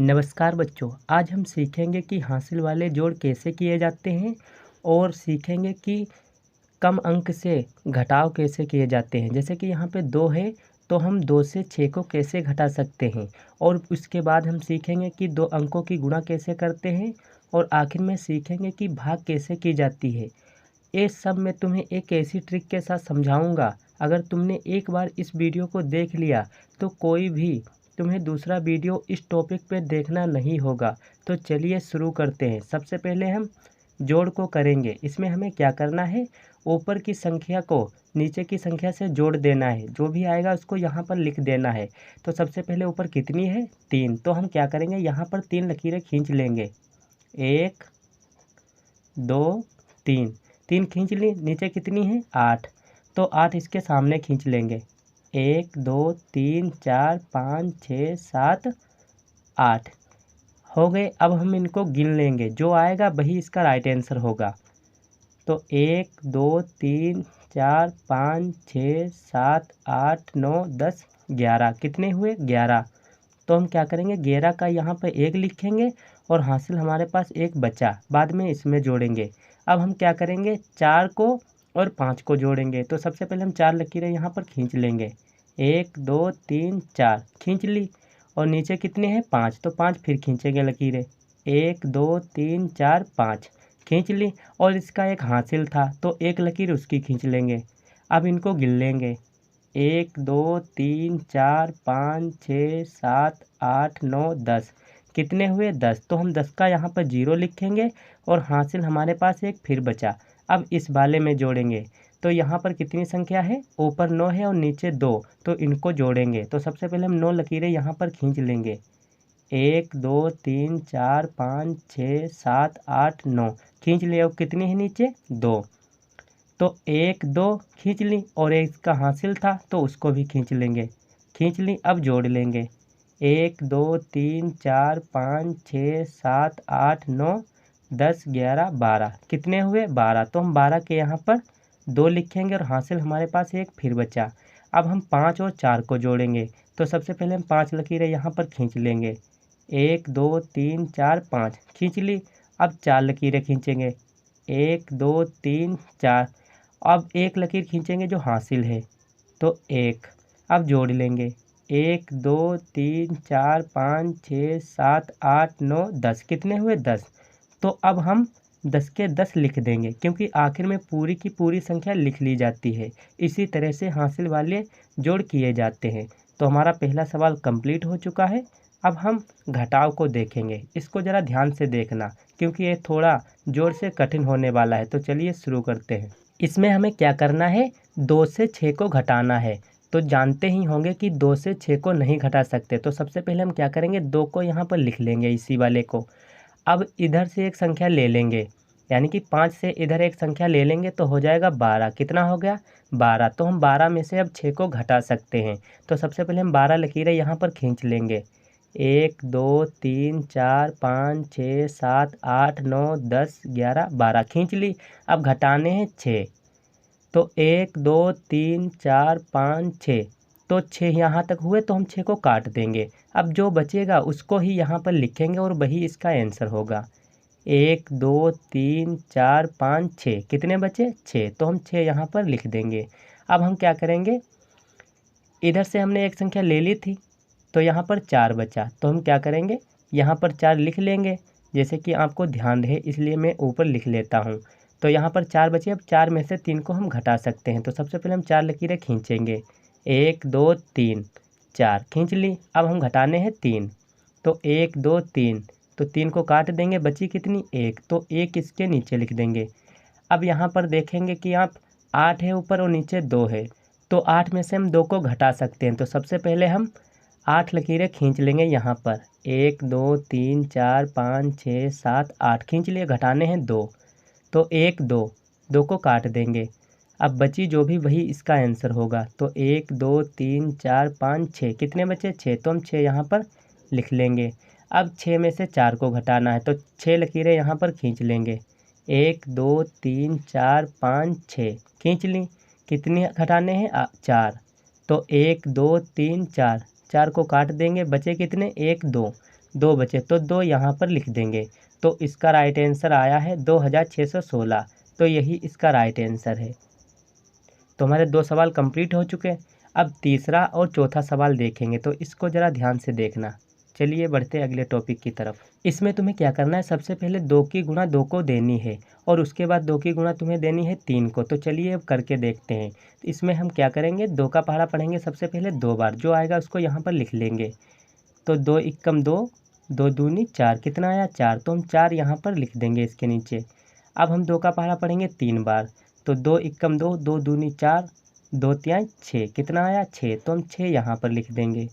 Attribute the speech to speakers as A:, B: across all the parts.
A: नमस्कार बच्चों, आज हम सीखेंगे कि हासिल वाले जोड़ कैसे किए जाते हैं और सीखेंगे कि कम अंक से घटाव कैसे किए जाते हैं। जैसे कि यहाँ पे 2 है तो हम 2 से 6 को कैसे घटा सकते हैं और उसके बाद हम सीखेंगे कि 2 अंकों की गुणा कैसे करते हैं और आखिर में सीखेंगे कि भाग कैसे की जाती है। ये सब मैं तुम्हें एक ऐसी ट्रिक के साथ समझाऊंगा, अगर तुमने एक बार इस वीडियो को देख लिया तो कोई भी तुम्हें दूसरा वीडियो इस टॉपिक पे देखना नहीं होगा। तो चलिए शुरू करते हैं। सबसे पहले हम जोड़ को करेंगे। इसमें हमें क्या करना है, ऊपर की संख्या को नीचे की संख्या से जोड़ देना है। जो भी आएगा उसको यहाँ पर लिख देना है। तो सबसे पहले ऊपर कितनी है, 3। तो हम क्या करेंगे, यहाँ पर 3 लकीरें खींच लेंगे। 1 2 3, 3 खींच ली। नीचे कितनी है, 8। तो 8 इसके सामने खींच लेंगे। 1 2 3 4 5 6 7 8 हो गए। अब हम इनको गिन लेंगे, जो आएगा वही इसका राइट आंसर होगा। तो 1 2 3 4 5 6 7 8 9 10 11, कितने हुए, 11। तो हम क्या करेंगे, 11 का यहाँ पर 1 लिखेंगे और हासिल हमारे पास 1 बचा, बाद में इसमें जोड़ेंगे। अब हम क्या करेंगे, 4 को और 5 को जोड़ेंगे। तो सबसे पहले हम 4 लकीरें यहाँ पर खींच लेंगे। 1 2 3 4 खींच ली। और नीचे कितने हैं, 5। तो 5 फिर खींचेंगे लकीरें। 1 2 3 4 5 खींच ली। और इसका एक हासिल था तो 1 लकीर उसकी खींच लेंगे। अब इनको गिन लेंगे। 1 2 3 4 5 6 7 8 9 10, कितने हुए, 10। तो हम 10 का यहाँ पर 0 लिखेंगे और हासिल हमारे पास 1 फिर बचा। अब इस वाले में जोड़ेंगे। तो यहाँ पर कितनी संख्या है, ऊपर 9 है और नीचे 2। तो इनको जोड़ेंगे। तो सबसे पहले हम 9 लकीरें यहाँ पर खींच लेंगे। 1 2 3 4 5 6 7 8 9 खींच लिए। और कितनी है नीचे, 2। तो 1 2 खींच ली और एक का हासिल था तो उसको भी खींच लेंगे। खींच ली। अब जोड़ लेंगे। 1 2 3 4 5 6 7 8 9 10 11 12, कितने हुए, 12। तो हम 12 के यहाँ पर 2 लिखेंगे और हासिल हमारे पास 1 फिर बचा। अब हम 5 और 4 को जोड़ेंगे। तो सबसे पहले हम 5 लकीरें यहाँ पर खींच लेंगे। 1 2 3 4 5 खींच ली। अब 4 लकीरें खींचेंगे। 1 2 3 4। अब 1 लकीर खींचेंगे जो हासिल है, तो 1। अब जोड़ लेंगे। 1 2 3 4 5 6 7 8 9 10, कितने हुए, 10। तो अब हम 10 के 10 लिख देंगे, क्योंकि आखिर में पूरी की पूरी संख्या लिख ली जाती है। इसी तरह से हासिल वाले जोड़ किए जाते हैं। तो हमारा पहला सवाल कंप्लीट हो चुका है। अब हम घटाव को देखेंगे। इसको ज़रा ध्यान से देखना, क्योंकि ये थोड़ा जोड़ से कठिन होने वाला है। तो चलिए शुरू करते हैं। इसमें हमें क्या करना है, 2 से 6 को घटाना है। तो जानते ही होंगे कि 2 से 6 को नहीं घटा सकते। तो सबसे पहले हम क्या करेंगे, 2 को यहाँ पर लिख लेंगे, इसी वाले को। अब इधर से एक संख्या ले लेंगे, यानी कि 5 से इधर एक संख्या ले लेंगे तो हो जाएगा 12। कितना हो गया, 12। तो हम 12 में से अब 6 को घटा सकते हैं। तो सबसे पहले हम 12 लकीरें यहाँ पर खींच लेंगे। 1 2 3 4 5 6 7 8 9 10 11 12 खींच ली। अब घटाने हैं 6। तो 1 2 3 4 5 6, तो 6 यहाँ तक हुए तो हम 6 को काट देंगे। अब जो बचेगा उसको ही यहाँ पर लिखेंगे और वही इसका आंसर होगा। 1 2 3 4 5 6, कितने बचे, 6। तो हम 6 यहाँ पर लिख देंगे। अब हम क्या करेंगे, इधर से हमने एक संख्या ले ली थी तो यहाँ पर 4 बचा। तो हम क्या करेंगे, यहाँ पर 4 लिख लेंगे। जैसे कि आपको ध्यान रहे इसलिए मैं ऊपर लिख लेता हूँ। तो यहाँ पर 4 बचे। अब 4 में से 3 को हम घटा सकते हैं। तो सबसे पहले हम 4 लकीरें खींचेंगे। 1 2 3 4 खींच ली। अब हम घटाने हैं 3। तो 1 2 3, तो 3 को काट देंगे, बची कितनी, 1। तो 1 इसके नीचे लिख देंगे। अब यहाँ पर देखेंगे कि आप 8 है ऊपर और नीचे 2 है। तो 8 में से हम 2 को घटा सकते हैं। तो सबसे पहले हम 8 लकीरें खींच लेंगे यहाँ पर। 1 2 3 4 5 6 7 8 खींच लिए। घटाने हैं 2। तो 1 2, 2 को काट देंगे। अब बची जो भी वही इसका आंसर होगा। तो 1 2 3 4 5 6, कितने बचे, 6। तो हम 6 यहाँ पर लिख लेंगे। अब 6 में से 4 को घटाना है तो 6 लकीरें यहाँ पर खींच लेंगे। 1 2 3 4 5 6 खींच ली। कितनी घटाने हैं, 4। तो 1 2 3 4, 4 को काट देंगे, बचे कितने, 1 2। 2 बचे तो 2 यहाँ पर लिख देंगे। तो इसका राइट आंसर आया है 2616। तो यही इसका राइट आंसर है। तो हमारे 2 सवाल कंप्लीट हो चुके हैं। अब तीसरा और चौथा सवाल देखेंगे, तो इसको ज़रा ध्यान से देखना। चलिए बढ़ते हैं अगले टॉपिक की तरफ। इसमें तुम्हें क्या करना है, सबसे पहले 2 की गुणा 2 को देनी है और उसके बाद 2 की गुणा तुम्हें देनी है 3 को। तो चलिए अब करके देखते हैं। तो इसमें हम क्या करेंगे, 2 का पहाड़ा पढ़ेंगे सबसे पहले 2 बार, जो आएगा उसको यहाँ पर लिख लेंगे। तो 2 एकम 2, 2 दूनी 4, कितना आया 4, तो हम 4 यहाँ पर लिख देंगे इसके नीचे। अब हम 2 का पहाड़ा पढ़ेंगे 3 बार, तो 2 एकम 2, 2 दूनी 4, 2 तियाँ 6, कितना आया 6, तो हम 6 यहाँ पर लिख देंगे।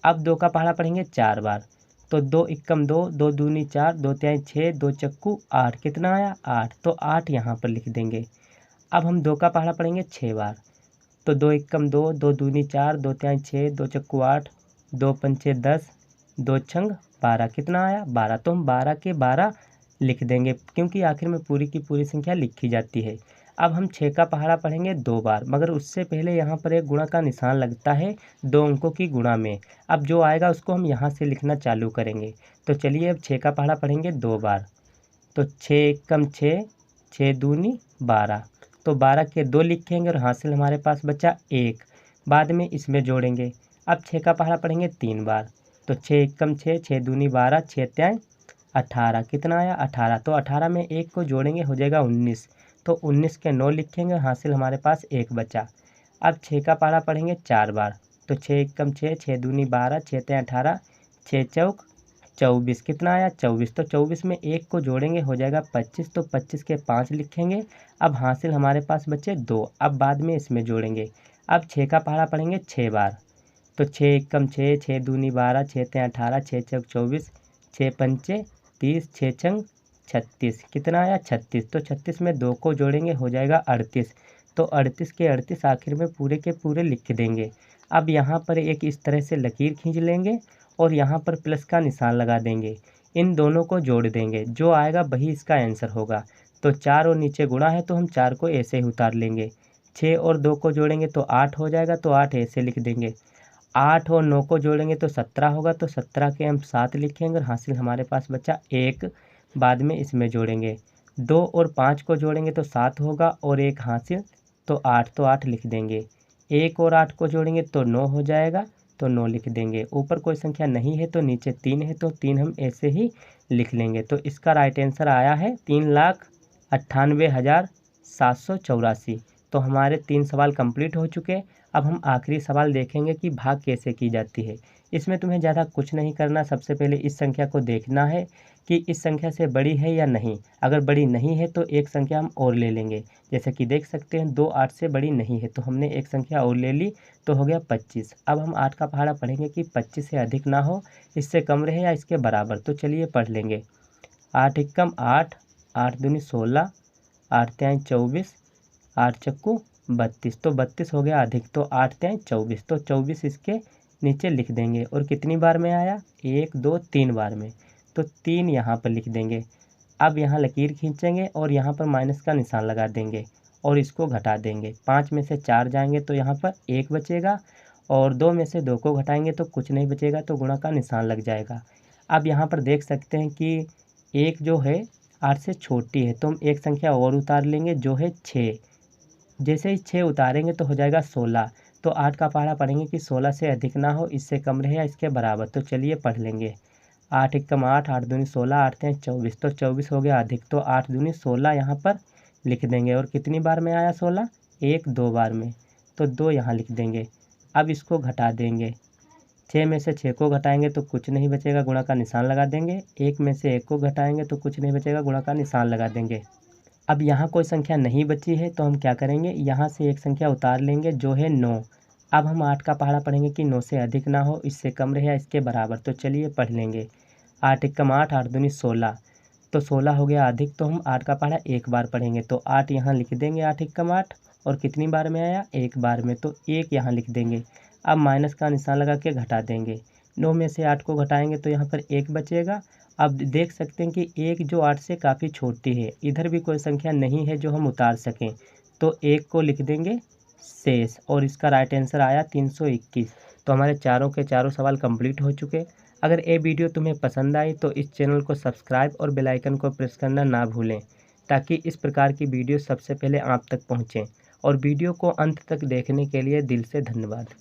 A: अब 2 का पहाड़ा पढ़ेंगे 4 बार, तो 2 एकम 2, 2 दूनी 4, 2 तियाँ 6, 2 चक्कू 8, कितना आया 8, तो 8 यहाँ पर लिख देंगे। अब हम 2 का पहाड़ा पढ़ेंगे 6 बार, तो 2 एकम 2, 2 दूनी 4, 2 तियाँ 6, 2 चक्कू 8, 2 पंचे 10, 2 छंग 12, कितना आया 12, तो हम 12 के 12 लिख देंगे क्योंकि आखिर में पूरी की पूरी संख्या लिखी जाती है। अब हम 6 का पहाड़ा पढ़ेंगे 2 बार, मगर उससे पहले यहाँ पर एक गुणा का निशान लगता है 2 अंकों की गुणा में। अब जो आएगा उसको हम यहाँ से लिखना चालू करेंगे। तो चलिए अब 6 का पहाड़ा पढ़ेंगे 2 बार, तो 6 एकम 6, 6 दूनी 12, तो 12 के 2 लिखेंगे और हासिल हमारे पास बचा 1, बाद में इसमें जोड़ेंगे। अब 6 का पहाड़ा पढ़ेंगे 3 बार, तो 6 एकम 6, 6 दूनी 12, 6 तियाँ 18, कितना आया 18, तो 18 में 1 को जोड़ेंगे हो जाएगा 19, तो 19 के 9 लिखेंगे, हासिल हमारे पास 1 बचा। अब 6 का पहाड़ा पढ़ेंगे 4 बार, तो 6 एकम 6, 6 दूनी 12, 6 तियाँ 18, 6 चौक 24, कितना आया 24, तो 24 में 1 को जोड़ेंगे हो जाएगा 25, तो 25 के 5 लिखेंगे। अब हासिल हमारे पास बचे 2, अब बाद में इसमें जोड़ेंगे। अब 6 का पहाड़ा पढ़ेंगे 6 बार, तो 6 एकम 6, 6 दूनी 12, 6 तियाँ 18, 6 चौक 24, 6 पंचे 30, 6 छंग 36, कितना आया 36, तो 36 में 2 को जोड़ेंगे हो जाएगा 38, तो 38 के 38 आखिर में पूरे के पूरे लिख देंगे। अब यहाँ पर एक इस तरह से लकीर खींच लेंगे और यहाँ पर प्लस का निशान लगा देंगे। इन दोनों को जोड़ देंगे, जो आएगा वही इसका आंसर होगा। तो 4 और नीचे गुणा है तो हम 4 को ऐसे ही उतार लेंगे। 6 और 2 को जोड़ेंगे तो 8 हो जाएगा, तो 8 ऐसे लिख देंगे। 8 और 9 को जोड़ेंगे तो 17 होगा, तो 17 के हम 7 लिखेंगे और हासिल हमारे पास बचा 1, बाद में इसमें जोड़ेंगे। 2 और 5 को जोड़ेंगे तो 7 होगा और 1 हासिल, तो 8, तो 8 लिख देंगे। 1 और 8 को जोड़ेंगे तो 9 हो जाएगा, तो 9 लिख देंगे। ऊपर कोई संख्या नहीं है तो नीचे 3 है, तो 3 हम ऐसे ही लिख लेंगे। तो इसका राइट आंसर आया है 3,98,784। तो हमारे 3 सवाल कंप्लीट हो चुके हैं। अब हम आखिरी सवाल देखेंगे कि भाग कैसे की जाती है। इसमें तुम्हें ज़्यादा कुछ नहीं करना, सबसे पहले इस संख्या को देखना है कि इस संख्या से बड़ी है या नहीं। अगर बड़ी नहीं है तो एक संख्या हम और ले लेंगे, जैसे कि देख सकते हैं 2 8 से बड़ी नहीं है, तो हमने एक संख्या और ले ली, तो हो गया 25। अब हम 8 का पहाड़ा पढ़ेंगे कि 25 से अधिक ना हो, इससे कम रहे या इसके बराबर। तो चलिए पढ़ लेंगे। 8 एकम 8, 8 दूनी 16, 8 तियाँ 24, 8 चक्कू 32, तो 32 हो गया अधिक, तो 8 तियाँ 24, तो 24 इसके नीचे लिख देंगे। और कितनी बार में आया, 1 2 3 बार में, तो 3 यहाँ पर लिख देंगे। अब यहाँ लकीर खींचेंगे और यहाँ पर माइनस का निशान लगा देंगे और इसको घटा देंगे। 5 में से 4 जाएंगे तो यहाँ पर 1 बचेगा और 2 में से 2 को घटाएंगे तो कुछ नहीं बचेगा, तो गुणा का निशान लग जाएगा। अब यहाँ पर देख सकते हैं कि 1 जो है 8 से छोटी है, तो हम एक संख्या और उतार लेंगे जो है 6। जैसे ही 6 उतारेंगे तो हो जाएगा 16, तो 8 का पहाड़ा पढ़ेंगे कि 16 से अधिक ना हो, इससे कम रहे या इसके बराबर। तो चलिए पढ़ लेंगे। 8 एकम 8, 8 दूनी 16, 8 तियाँ 24, तो 24 हो गया अधिक, तो 8 दूनी 16 यहाँ पर लिख देंगे। और कितनी बार में आया 16, 1 2 बार में, तो 2 यहाँ लिख देंगे। अब इसको घटा देंगे। 6 में से 6 को घटाएंगे तो कुछ नहीं बचेगा, गुणा का निशान लगा देंगे। 1 में से 1 को घटाएंगे तो कुछ नहीं बचेगा, गुणा का निशान लगा देंगे। अब यहाँ कोई संख्या नहीं बची है तो हम क्या करेंगे, यहाँ से एक संख्या उतार लेंगे जो है 9। अब हम 8 का पहाड़ा पढ़ेंगे कि 9 से अधिक ना हो, इससे कम रहे या इसके बराबर। तो चलिए पढ़ लेंगे। 8 एकम 8, 8 दूनी 16, तो 16 हो गया अधिक, तो हम 8 का पहाड़ा एक बार पढ़ेंगे, तो 8 यहाँ लिख देंगे। 8 एकम 8, और कितनी बार में आया, एक बार में, तो 1 यहाँ लिख देंगे। अब माइनस का निशान लगा के घटा देंगे। 9 में से 8 को घटाएंगे तो यहाँ पर 1 बचेगा। अब देख सकते हैं कि 1 जो 8 से काफ़ी छोटी है, इधर भी कोई संख्या नहीं है जो हम उतार सकें, तो 1 को लिख देंगे शेष, और इसका राइट आंसर आया 321। तो हमारे चारों के चारों सवाल कंप्लीट हो चुके। अगर ये वीडियो तुम्हें पसंद आई तो इस चैनल को सब्सक्राइब और बेल आइकन को प्रेस करना ना भूलें, ताकि इस प्रकार की वीडियो सबसे पहले आप तक पहुँचें। और वीडियो को अंत तक देखने के लिए दिल से धन्यवाद।